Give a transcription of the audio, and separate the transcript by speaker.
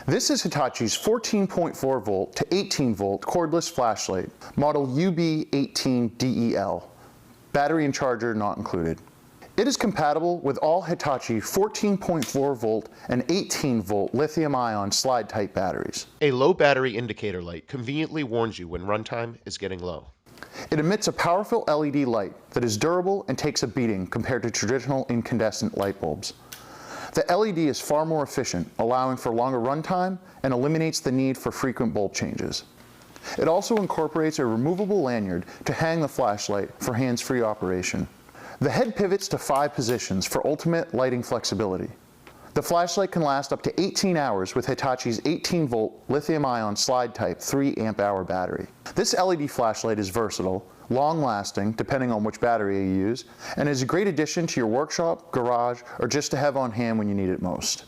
Speaker 1: This is Hitachi's 14.4 volt to 18 volt cordless flashlight, model UB18DEL. Battery and charger not included. It is compatible with all Hitachi 14.4 volt and 18 volt lithium-ion slide-type batteries.
Speaker 2: A low battery indicator light conveniently warns you when runtime is getting low.
Speaker 1: It emits a powerful LED light that is durable and takes a beating compared to traditional incandescent light bulbs. The LED is far more efficient, allowing for longer runtime and eliminates the need for frequent bulb changes. It also incorporates a removable lanyard to hang the flashlight for hands-free operation. The head pivots to 5 positions for ultimate lighting flexibility. The flashlight can last up to 18 hours with Hitachi's 18 volt lithium-ion slide-type 3 amp-hour battery. This LED flashlight is versatile, long-lasting depending on which battery you use, and is a great addition to your workshop, garage, or just to have on hand when you need it most.